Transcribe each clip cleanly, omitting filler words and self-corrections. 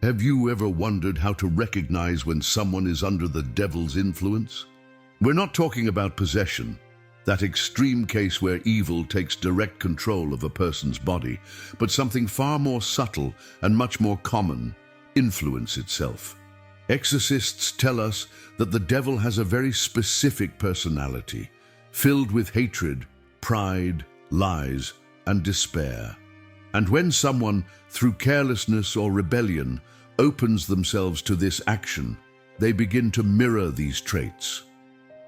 Have you ever wondered how to recognize when someone is under the devil's influence? We're not talking about possession, that extreme case where evil takes direct control of a person's body, but something far more subtle and much more common, influence itself. Exorcists tell us that the devil has a very specific personality, filled with hatred, pride, lies, and despair. And when someone, through carelessness or rebellion, opens themselves to this action, they begin to mirror these traits.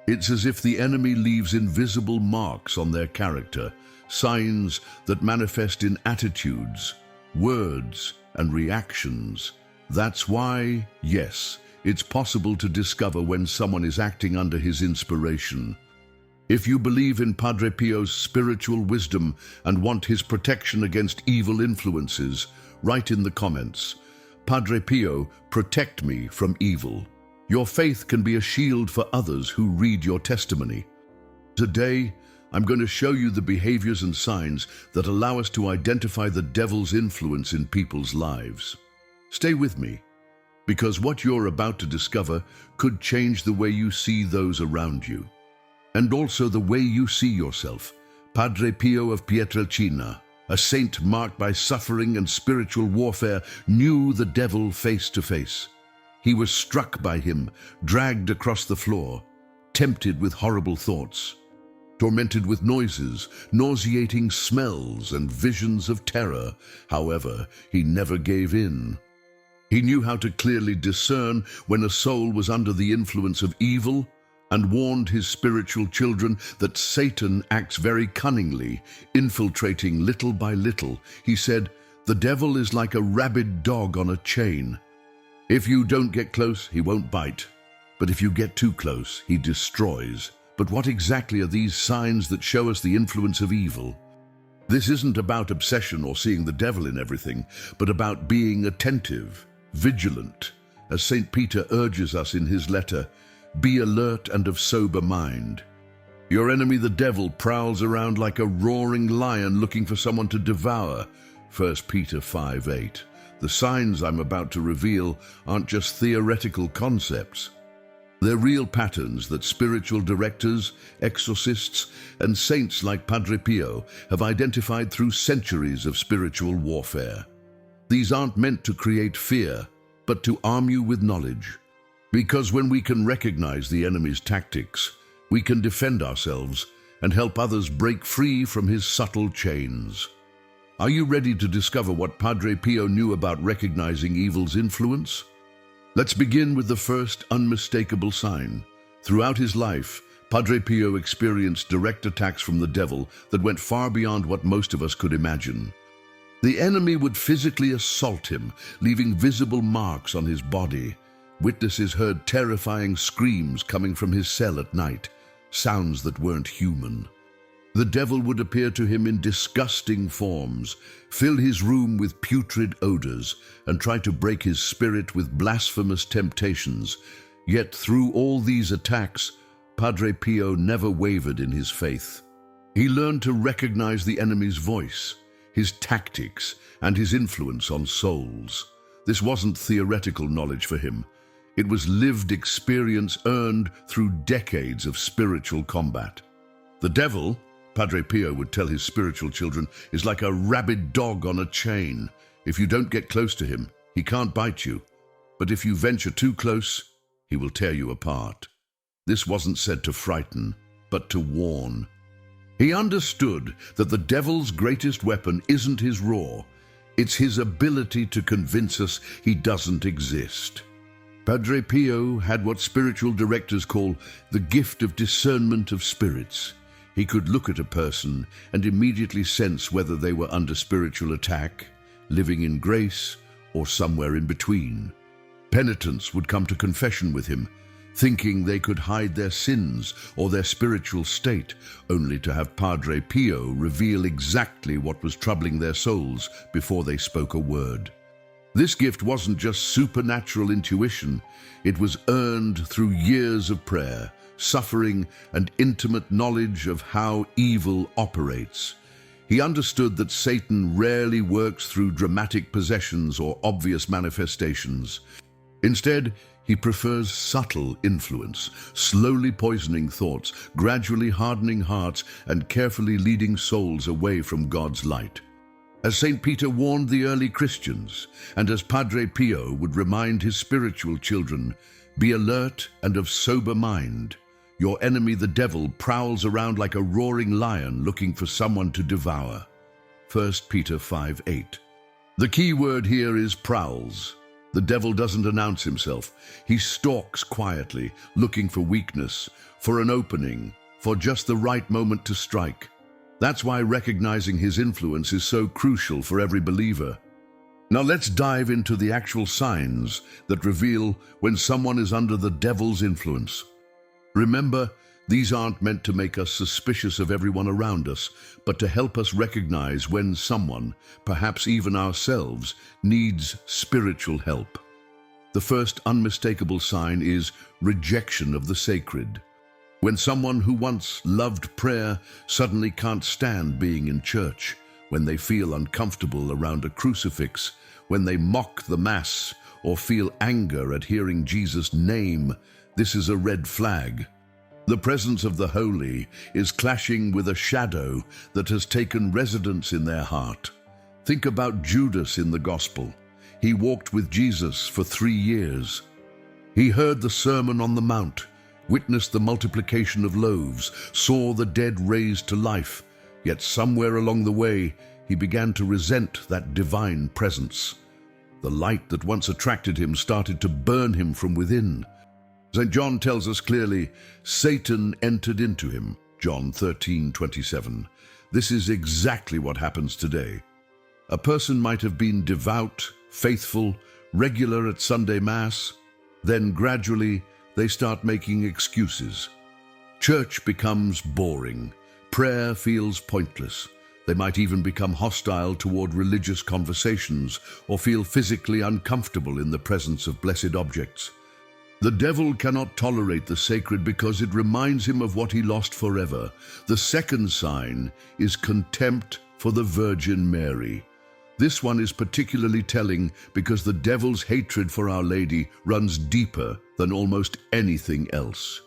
It's as if the enemy leaves invisible marks on their character, signs that manifest in attitudes, words, and reactions. That's why, yes, it's possible to discover when someone is acting under his inspiration. If you believe in Padre Pio's spiritual wisdom and want his protection against evil influences, write in the comments, "Padre Pio, protect me from evil." Your faith can be a shield for others who read your testimony. Today, I'm going to show you the behaviors and signs that allow us to identify the devil's influence in people's lives. Stay with me, because what you're about to discover could change the way you see those around you, and also the way you see yourself. Padre Pio of Pietrelcina, a saint marked by suffering and spiritual warfare, knew the devil face to face. He was struck by him, dragged across the floor, tempted with horrible thoughts, tormented with noises, nauseating smells, and visions of terror. However, he never gave in. He knew how to clearly discern when a soul was under the influence of evil, and warned his spiritual children that Satan acts very cunningly, infiltrating little by little. He said, "The devil is like a rabid dog on a chain. If you don't get close, he won't bite. But if you get too close, he destroys." But what exactly are these signs that show us the influence of evil? This isn't about obsession or seeing the devil in everything, but about being attentive, vigilant. As St. Peter urges us in his letter, "Be alert and of sober mind." Your enemy, the devil, prowls around like a roaring lion looking for someone to devour. 1 Peter 5:8. The signs I'm about to reveal aren't just theoretical concepts. They're real patterns that spiritual directors, exorcists, and saints like Padre Pio have identified through centuries of spiritual warfare. These aren't meant to create fear, but to arm you with knowledge. Because when we can recognize the enemy's tactics, we can defend ourselves and help others break free from his subtle chains. Are you ready to discover what Padre Pio knew about recognizing evil's influence? Let's begin with the first unmistakable sign. Throughout his life, Padre Pio experienced direct attacks from the devil that went far beyond what most of us could imagine. The enemy would physically assault him, leaving visible marks on his body. Witnesses heard terrifying screams coming from his cell at night, sounds that weren't human. The devil would appear to him in disgusting forms, fill his room with putrid odors, and try to break his spirit with blasphemous temptations. Yet through all these attacks, Padre Pio never wavered in his faith. He learned to recognize the enemy's voice, his tactics, and his influence on souls. This wasn't theoretical knowledge for him. It was lived experience earned through decades of spiritual combat. The devil, Padre Pio would tell his spiritual children, is like a rabid dog on a chain. If you don't get close to him, he can't bite you. But if you venture too close, he will tear you apart. This wasn't said to frighten, but to warn. He understood that the devil's greatest weapon isn't his roar. It's his ability to convince us he doesn't exist. Padre Pio had what spiritual directors call the gift of discernment of spirits. He could look at a person and immediately sense whether they were under spiritual attack, living in grace, or somewhere in between. Penitents would come to confession with him, thinking they could hide their sins or their spiritual state, only to have Padre Pio reveal exactly what was troubling their souls before they spoke a word. This gift wasn't just supernatural intuition, it was earned through years of prayer, suffering, and intimate knowledge of how evil operates. He understood that Satan rarely works through dramatic possessions or obvious manifestations. Instead, he prefers subtle influence, slowly poisoning thoughts, gradually hardening hearts, and carefully leading souls away from God's light. As St. Peter warned the early Christians, and as Padre Pio would remind his spiritual children, be alert and of sober mind. Your enemy, the devil, prowls around like a roaring lion looking for someone to devour. 1 Peter 5:8. The key word here is prowls. The devil doesn't announce himself. He stalks quietly, looking for weakness, for an opening, for just the right moment to strike. That's why recognizing his influence is so crucial for every believer. Now let's dive into the actual signs that reveal when someone is under the devil's influence. Remember, these aren't meant to make us suspicious of everyone around us, but to help us recognize when someone, perhaps even ourselves, needs spiritual help. The first unmistakable sign is rejection of the sacred. When someone who once loved prayer suddenly can't stand being in church, when they feel uncomfortable around a crucifix, when they mock the Mass or feel anger at hearing Jesus' name, this is a red flag. The presence of the holy is clashing with a shadow that has taken residence in their heart. Think about Judas in the Gospel. He walked with Jesus for 3 years. He heard the Sermon on the Mount, witnessed the multiplication of loaves, saw the dead raised to life, yet somewhere along the way, he began to resent that divine presence. The light that once attracted him started to burn him from within. St. John tells us clearly, Satan entered into him, John 13:27. This is exactly what happens today. A person might have been devout, faithful, regular at Sunday Mass, then gradually they start making excuses. Church becomes boring. Prayer feels pointless. They might even become hostile toward religious conversations or feel physically uncomfortable in the presence of blessed objects. The devil cannot tolerate the sacred because it reminds him of what he lost forever. The second sign is contempt for the Virgin Mary. This one is particularly telling because the devil's hatred for Our Lady runs deeper than almost anything else.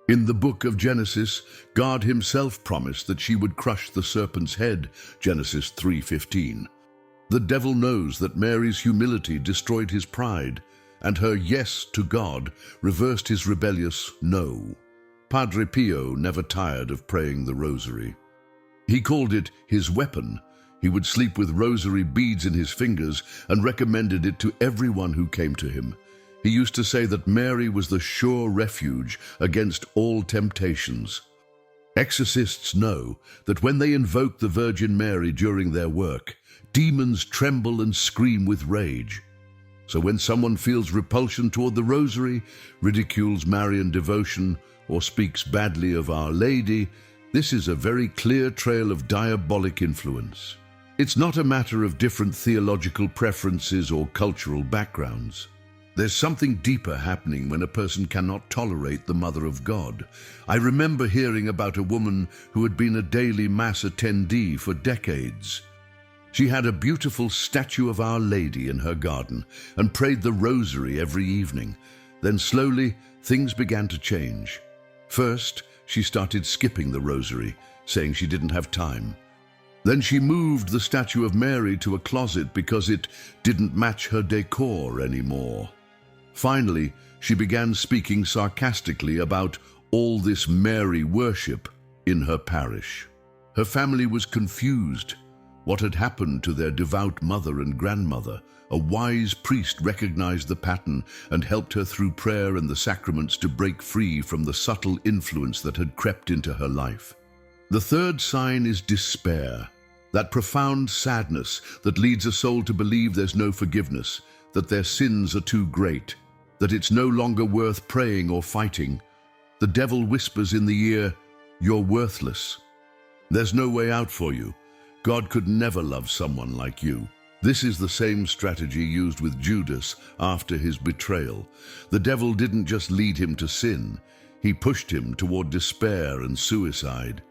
In the book of Genesis, God himself promised that she would crush the serpent's head, Genesis 3:15. The devil knows that Mary's humility destroyed his pride, and her yes to God reversed his rebellious no. Padre Pio never tired of praying the rosary. He called it his weapon. He would sleep with rosary beads in his fingers and recommended it to everyone who came to him. He used to say that Mary was the sure refuge against all temptations. Exorcists know that when they invoke the Virgin Mary during their work, demons tremble and scream with rage. So when someone feels repulsion toward the rosary, ridicules Marian devotion, or speaks badly of Our Lady, this is a very clear trail of diabolic influence. It's not a matter of different theological preferences or cultural backgrounds. There's something deeper happening when a person cannot tolerate the Mother of God. I remember hearing about a woman who had been a daily Mass attendee for decades. She had a beautiful statue of Our Lady in her garden and prayed the rosary every evening. Then slowly, things began to change. First, she started skipping the rosary, saying she didn't have time. Then she moved the statue of Mary to a closet because it didn't match her decor anymore. Finally, she began speaking sarcastically about all this Mary worship in her parish. Her family was confused. What had happened to their devout mother and grandmother? A wise priest recognized the pattern and helped her through prayer and the sacraments to break free from the subtle influence that had crept into her life. The third sign is despair, that profound sadness that leads a soul to believe there's no forgiveness, that their sins are too great, that it's no longer worth praying or fighting. The devil whispers in the ear, "You're worthless. There's no way out for you. God could never love someone like you." This is the same strategy used with Judas after his betrayal. The devil didn't just lead him to sin, he pushed him toward despair and suicide.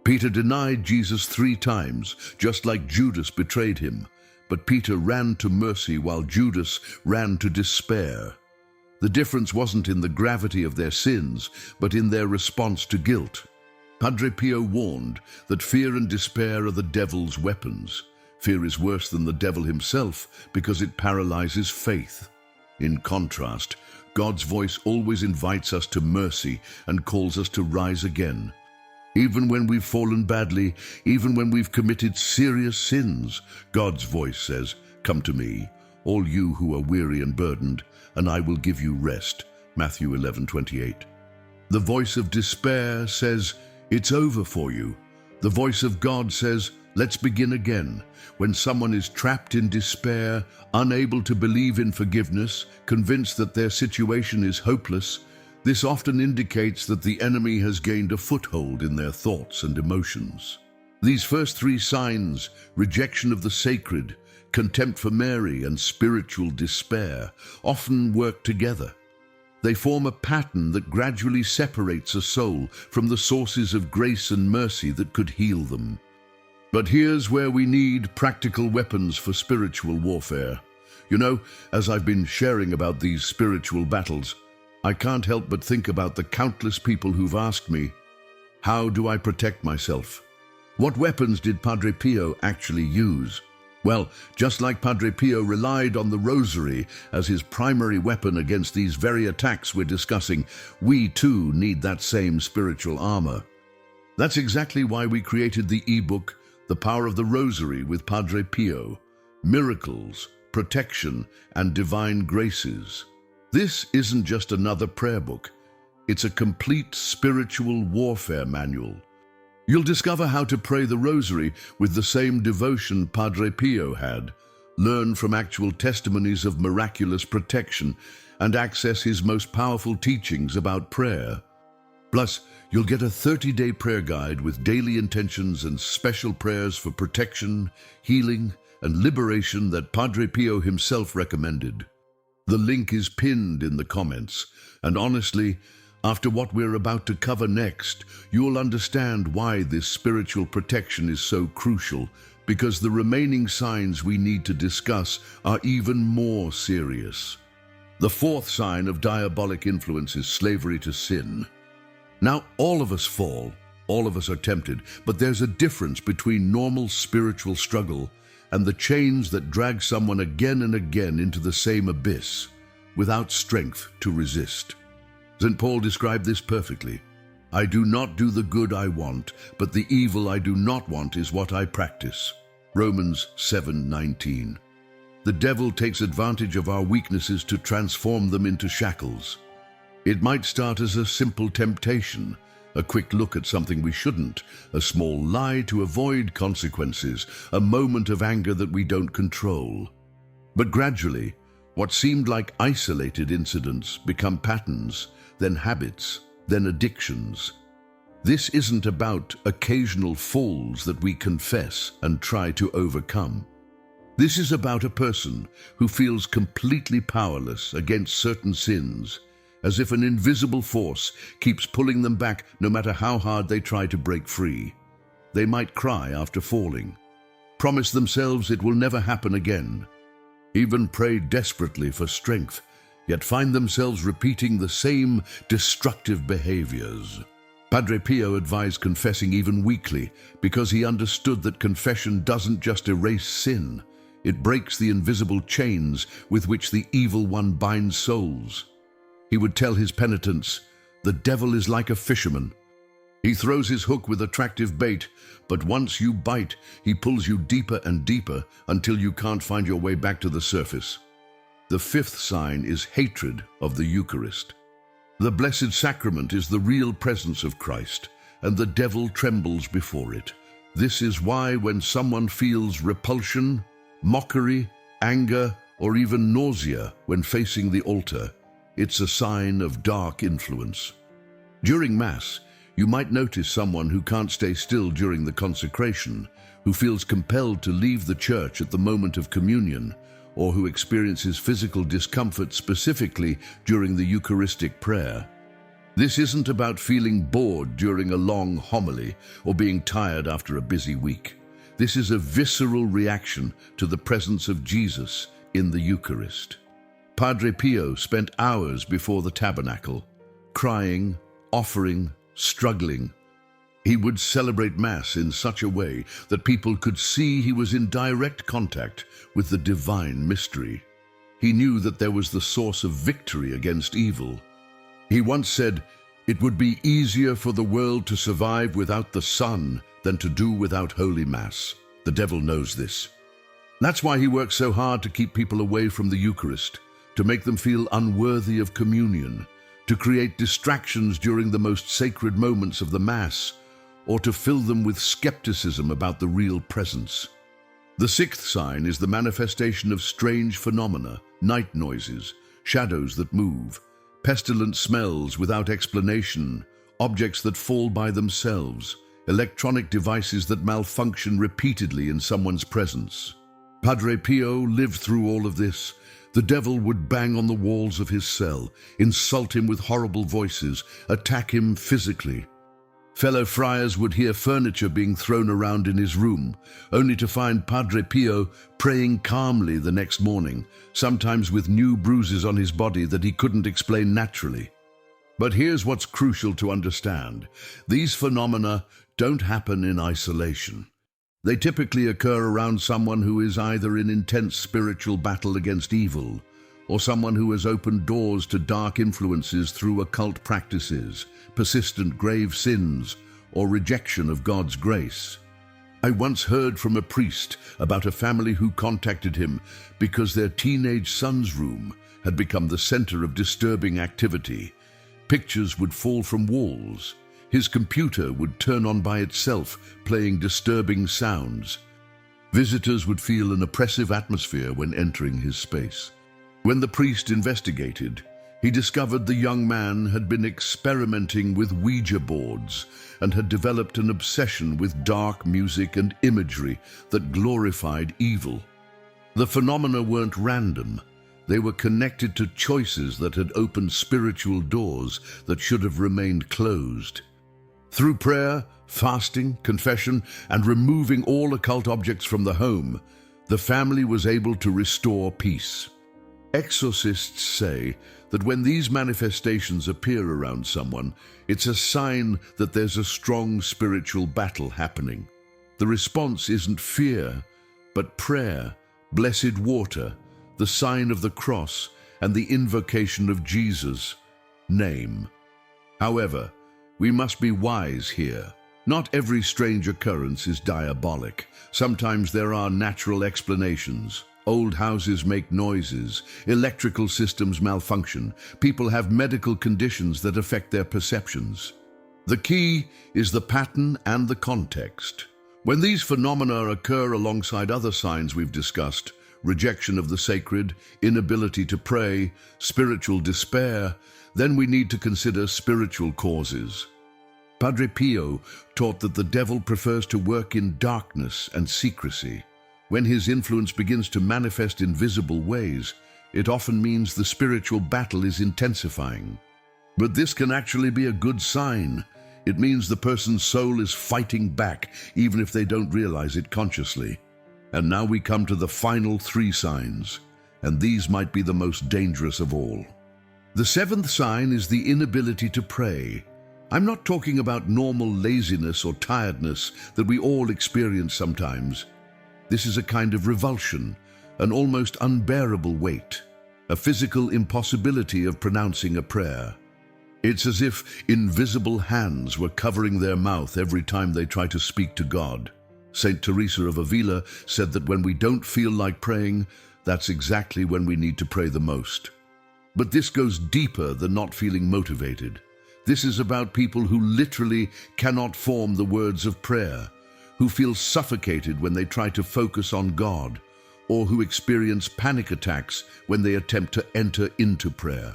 Peter denied Jesus 3 times, just like Judas betrayed him. But Peter ran to mercy while Judas ran to despair. The difference wasn't in the gravity of their sins, but in their response to guilt. Padre Pio warned that fear and despair are the devil's weapons. Fear is worse than the devil himself because it paralyzes faith. In contrast, God's voice always invites us to mercy and calls us to rise again. Even when we've fallen badly, even when we've committed serious sins, God's voice says, "Come to me, all you who are weary and burdened, and I will give you rest." Matthew 11:28. The voice of despair says, "It's over for you." The voice of God says, "Let's begin again." When someone is trapped in despair, unable to believe in forgiveness, convinced that their situation is hopeless, this often indicates that the enemy has gained a foothold in their thoughts and emotions. These first 3 signs, rejection of the sacred, contempt for Mary, and spiritual despair, often work together. They form a pattern that gradually separates a soul from the sources of grace and mercy that could heal them. But here's where we need practical weapons for spiritual warfare. You know, as I've been sharing about these spiritual battles, I can't help but think about the countless people who've asked me, how do I protect myself? What weapons did Padre Pio actually use? Well, just like Padre Pio relied on the rosary as his primary weapon against these very attacks we're discussing, we too need that same spiritual armor. That's exactly why we created the ebook, The Power of the Rosary with Padre Pio, Miracles, Protection, and Divine Graces. This isn't just another prayer book. It's a complete spiritual warfare manual. You'll discover how to pray the rosary with the same devotion Padre Pio had, learn from actual testimonies of miraculous protection, and access his most powerful teachings about prayer. Plus, you'll get a 30-day prayer guide with daily intentions and special prayers for protection, healing, and liberation that Padre Pio himself recommended. The link is pinned in the comments, and honestly, after what we're about to cover next, you'll understand why this spiritual protection is so crucial, because the remaining signs we need to discuss are even more serious. The 4th sign of diabolic influence is slavery to sin. Now, all of us fall, all of us are tempted, but there's a difference between normal spiritual struggle and the chains that drag someone again and again into the same abyss, without strength to resist. St. Paul described this perfectly. "I do not do the good I want, but the evil I do not want is what I practice." Romans 7:19. The devil takes advantage of our weaknesses to transform them into shackles. It might start as a simple temptation, a quick look at something we shouldn't, a small lie to avoid consequences, a moment of anger that we don't control. But gradually, what seemed like isolated incidents become patterns, then habits, then addictions. This isn't about occasional falls that we confess and try to overcome. This is about a person who feels completely powerless against certain sins, as if an invisible force keeps pulling them back no matter how hard they try to break free. They might cry after falling, promise themselves it will never happen again, even pray desperately for strength, yet find themselves repeating the same destructive behaviors. Padre Pio advised confessing even weekly because he understood that confession doesn't just erase sin, it breaks the invisible chains with which the evil one binds souls. He would tell his penitents, "The devil is like a fisherman. He throws his hook with attractive bait, but once you bite, he pulls you deeper and deeper until you can't find your way back to the surface." The 5th sign is hatred of the Eucharist. The Blessed Sacrament is the real presence of Christ, and the devil trembles before it. This is why when someone feels repulsion, mockery, anger, or even nausea when facing the altar, it's a sign of dark influence. During Mass, you might notice someone who can't stay still during the consecration, who feels compelled to leave the church at the moment of communion, or who experiences physical discomfort specifically during the Eucharistic prayer. This isn't about feeling bored during a long homily or being tired after a busy week. This is a visceral reaction to the presence of Jesus in the Eucharist. Padre Pio spent hours before the tabernacle, crying, offering, struggling. He would celebrate Mass in such a way that people could see he was in direct contact with the divine mystery. He knew that there was the source of victory against evil. He once said, "It would be easier for the world to survive without the sun than to do without Holy Mass." The devil knows this. That's why he works so hard to keep people away from the Eucharist, to make them feel unworthy of communion, to create distractions during the most sacred moments of the Mass, or to fill them with skepticism about the real presence. The sixth sign is the manifestation of strange phenomena, night noises, shadows that move, pestilent smells without explanation, objects that fall by themselves, electronic devices that malfunction repeatedly in someone's presence. Padre Pio lived through all of this. The devil would bang on the walls of his cell, insult him with horrible voices, attack him physically. Fellow friars would hear furniture being thrown around in his room, only to find Padre Pio praying calmly the next morning, sometimes with new bruises on his body that he couldn't explain naturally. But here's what's crucial to understand. These phenomena don't happen in isolation. They typically occur around someone who is either in intense spiritual battle against evil, or someone who has opened doors to dark influences through occult practices, persistent grave sins, or rejection of God's grace. I once heard from a priest about a family who contacted him because their teenage son's room had become the center of disturbing activity. Pictures would fall from walls. His computer would turn on by itself, playing disturbing sounds. Visitors would feel an oppressive atmosphere when entering his space. When the priest investigated, he discovered the young man had been experimenting with Ouija boards and had developed an obsession with dark music and imagery that glorified evil. The phenomena weren't random. They were connected to choices that had opened spiritual doors that should have remained closed. Through prayer, fasting, confession, and removing all occult objects from the home, the family was able to restore peace. Exorcists say that when these manifestations appear around someone, it's a sign that there's a strong spiritual battle happening. The response isn't fear, but prayer, blessed water, the sign of the cross, and the invocation of Jesus' name. However, we must be wise here. Not every strange occurrence is diabolic. Sometimes there are natural explanations. Old houses make noises, electrical systems malfunction, people have medical conditions that affect their perceptions. The key is the pattern and the context. When these phenomena occur alongside other signs we've discussed, rejection of the sacred, inability to pray, spiritual despair, then we need to consider spiritual causes. Padre Pio taught that the devil prefers to work in darkness and secrecy. When his influence begins to manifest in visible ways, it often means the spiritual battle is intensifying. But this can actually be a good sign. It means the person's soul is fighting back, even if they don't realize it consciously. And now we come to the final three signs, and these might be the most dangerous of all. The seventh sign is the inability to pray. I'm not talking about normal laziness or tiredness that we all experience sometimes. This is a kind of revulsion, an almost unbearable weight, a physical impossibility of pronouncing a prayer. It's as if invisible hands were covering their mouth every time they try to speak to God. Saint Teresa of Avila said that when we don't feel like praying, that's exactly when we need to pray the most. But this goes deeper than not feeling motivated. This is about people who literally cannot form the words of prayer, who feel suffocated when they try to focus on God, or who experience panic attacks when they attempt to enter into prayer.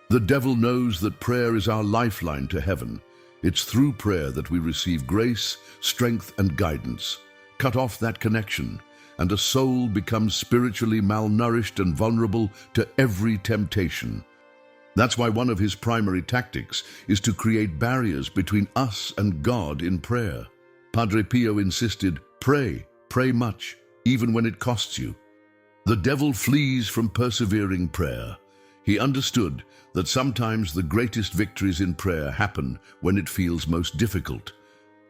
The devil knows that prayer is our lifeline to heaven. It's through prayer that we receive grace, strength, and guidance. Cut off that connection, and a soul becomes spiritually malnourished and vulnerable to every temptation. That's why one of his primary tactics is to create barriers between us and God in prayer. Padre Pio insisted, pray, pray much, even when it costs you. The devil flees from persevering prayer. He understood that sometimes the greatest victories in prayer happen when it feels most difficult.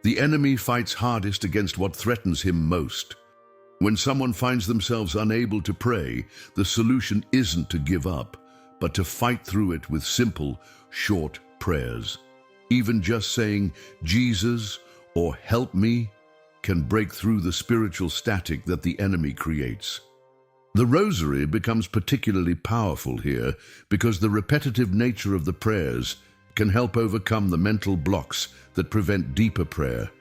The enemy fights hardest against what threatens him most. When someone finds themselves unable to pray, the solution isn't to give up, but to fight through it with simple, short prayers. Even just saying, Jesus, or help me, can break through the spiritual static that the enemy creates. The rosary becomes particularly powerful here because the repetitive nature of the prayers can help overcome the mental blocks that prevent deeper prayer.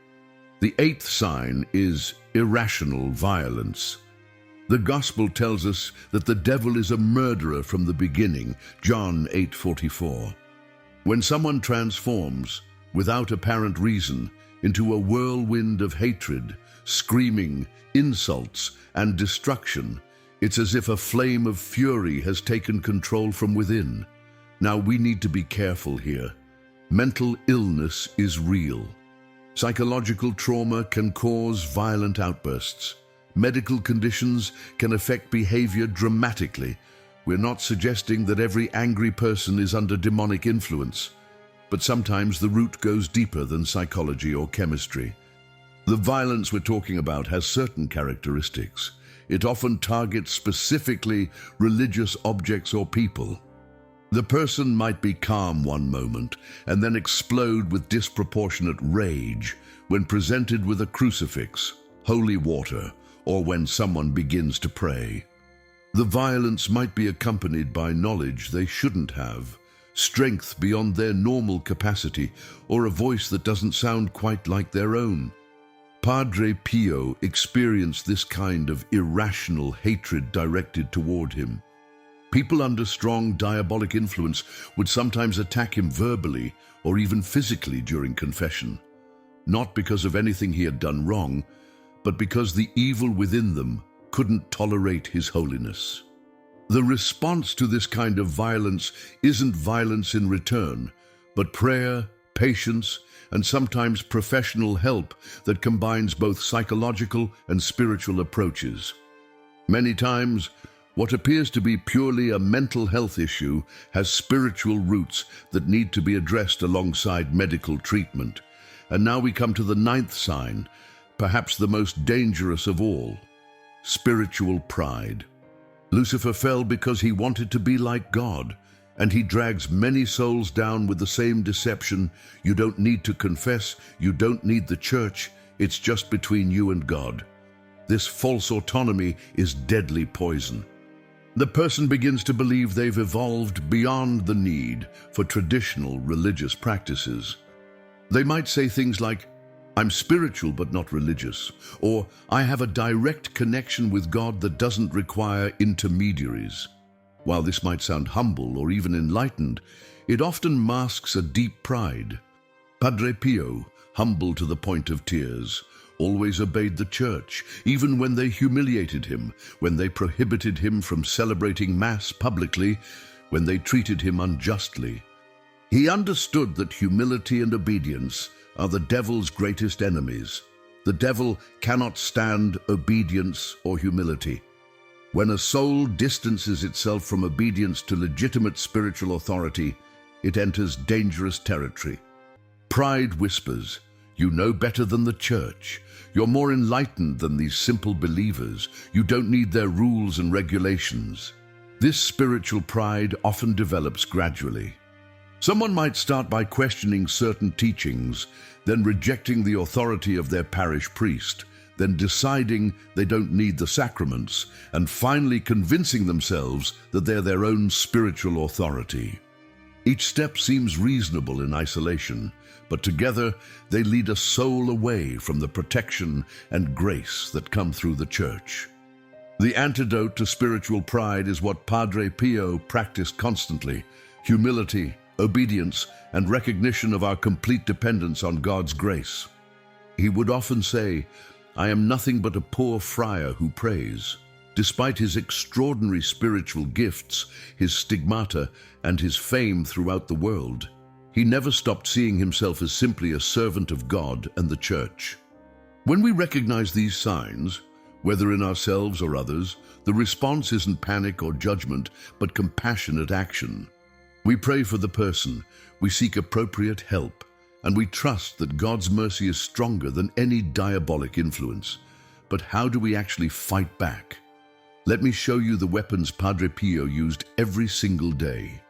The 8th sign is irrational violence. The Gospel tells us that the devil is a murderer from the beginning, John 8:44. When someone transforms, without apparent reason, into a whirlwind of hatred, screaming, insults, and destruction, it's as if a flame of fury has taken control from within. Now we need to be careful here. Mental illness is real. Psychological trauma can cause violent outbursts. Medical conditions can affect behavior dramatically. We're not suggesting that every angry person is under demonic influence, but sometimes the root goes deeper than psychology or chemistry. The violence we're talking about has certain characteristics. It often targets specifically religious objects or people. The person might be calm one moment and then explode with disproportionate rage when presented with a crucifix, holy water, or when someone begins to pray. The violence might be accompanied by knowledge they shouldn't have, strength beyond their normal capacity, or a voice that doesn't sound quite like their own. Padre Pio experienced this kind of irrational hatred directed toward him. People under strong diabolic influence would sometimes attack him verbally or even physically during confession, not because of anything he had done wrong, but because the evil within them couldn't tolerate his holiness. The response to this kind of violence isn't violence in return, but prayer, patience, and sometimes professional help that combines both psychological and spiritual approaches. Many times, what appears to be purely a mental health issue has spiritual roots that need to be addressed alongside medical treatment. And now we come to the 9th sign, perhaps the most dangerous of all: spiritual pride. Lucifer fell because he wanted to be like God, and he drags many souls down with the same deception. You don't need to confess, you don't need the church, it's just between you and God. This false autonomy is deadly poison. The person begins to believe they've evolved beyond the need for traditional religious practices. They might say things like, I'm spiritual but not religious, or I have a direct connection with God that doesn't require intermediaries. While this might sound humble or even enlightened, it often masks a deep pride. Padre Pio, humble to the point of tears, always obeyed the church, even when they humiliated him, when they prohibited him from celebrating Mass publicly, when they treated him unjustly. He understood that humility and obedience are the devil's greatest enemies. The devil cannot stand obedience or humility. When a soul distances itself from obedience to legitimate spiritual authority, it enters dangerous territory. Pride whispers, you know better than the church. You're more enlightened than these simple believers. You don't need their rules and regulations. This spiritual pride often develops gradually. Someone might start by questioning certain teachings, then rejecting the authority of their parish priest, then deciding they don't need the sacraments, and finally convincing themselves that they're their own spiritual authority. Each step seems reasonable in isolation, but together they lead a soul away from the protection and grace that come through the church. The antidote to spiritual pride is what Padre Pio practiced constantly: humility, obedience, and recognition of our complete dependence on God's grace. He would often say, I am nothing but a poor friar who prays. Despite his extraordinary spiritual gifts, his stigmata, and his fame throughout the world, he never stopped seeing himself as simply a servant of God and the Church. When we recognize these signs, whether in ourselves or others, the response isn't panic or judgment, but compassionate action. We pray for the person, we seek appropriate help, and we trust that God's mercy is stronger than any diabolic influence. But how do we actually fight back? Let me show you the weapons Padre Pio used every single day.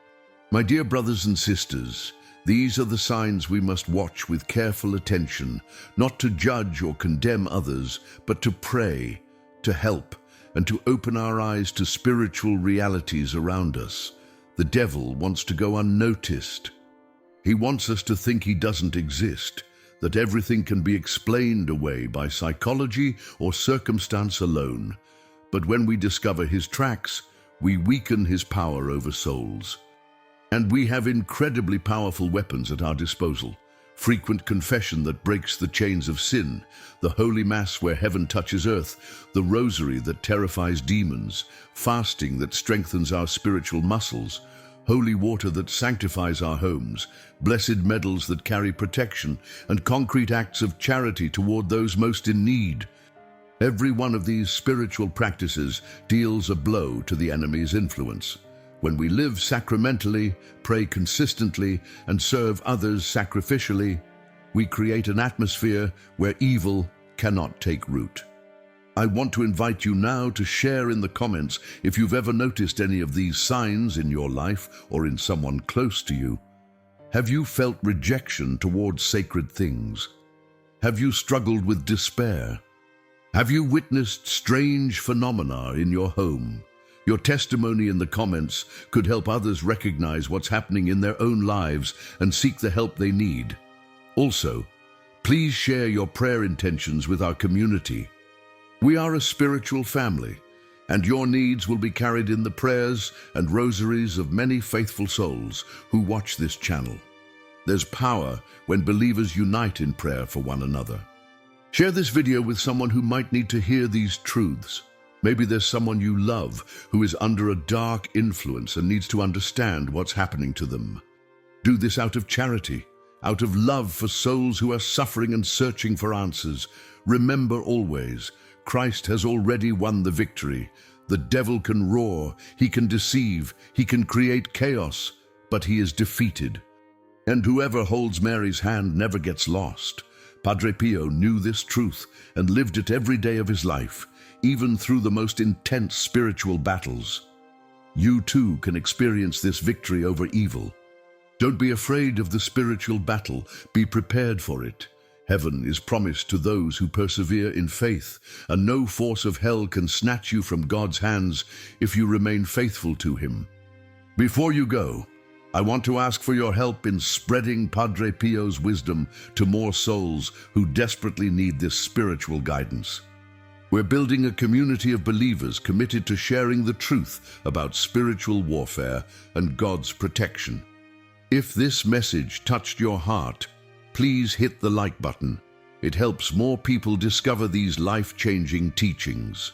My dear brothers and sisters, these are the signs we must watch with careful attention, not to judge or condemn others, but to pray, to help, and to open our eyes to spiritual realities around us. The devil wants to go unnoticed. He wants us to think he doesn't exist, that everything can be explained away by psychology or circumstance alone. But when we discover his tracks, we weaken his power over souls. And we have incredibly powerful weapons at our disposal. Frequent confession that breaks the chains of sin, the Holy Mass where heaven touches earth, the Rosary that terrifies demons, fasting that strengthens our spiritual muscles, holy water that sanctifies our homes, blessed medals that carry protection, and concrete acts of charity toward those most in need. Every one of these spiritual practices deals a blow to the enemy's influence. When we live sacramentally, pray consistently, and serve others sacrificially, we create an atmosphere where evil cannot take root. I want to invite you now to share in the comments if you've ever noticed any of these signs in your life or in someone close to you. Have you felt rejection towards sacred things? Have you struggled with despair? Have you witnessed strange phenomena in your home? Your testimony in the comments could help others recognize what's happening in their own lives and seek the help they need. Also, please share your prayer intentions with our community. We are a spiritual family, and your needs will be carried in the prayers and rosaries of many faithful souls who watch this channel. There's power when believers unite in prayer for one another. Share this video with someone who might need to hear these truths. Maybe there's someone you love who is under a dark influence and needs to understand what's happening to them. Do this out of charity, out of love for souls who are suffering and searching for answers. Remember always, Christ has already won the victory. The devil can roar, he can deceive, he can create chaos, but he is defeated. And whoever holds Mary's hand never gets lost. Padre Pio knew this truth and lived it every day of his life, even through the most intense spiritual battles. You too can experience this victory over evil. Don't be afraid of the spiritual battle, be prepared for it. Heaven is promised to those who persevere in faith, and no force of hell can snatch you from God's hands if you remain faithful to him. Before you go, I want to ask for your help in spreading Padre Pio's wisdom to more souls who desperately need this spiritual guidance. We're building a community of believers committed to sharing the truth about spiritual warfare and God's protection. If this message touched your heart, please hit the like button. It helps more people discover these life-changing teachings.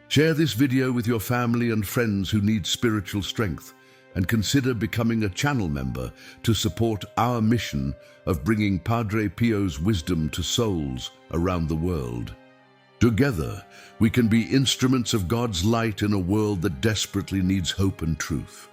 Share this video with your family and friends who need spiritual strength, and consider becoming a channel member to support our mission of bringing Padre Pio's wisdom to souls around the world. Together, we can be instruments of God's light in a world that desperately needs hope and truth.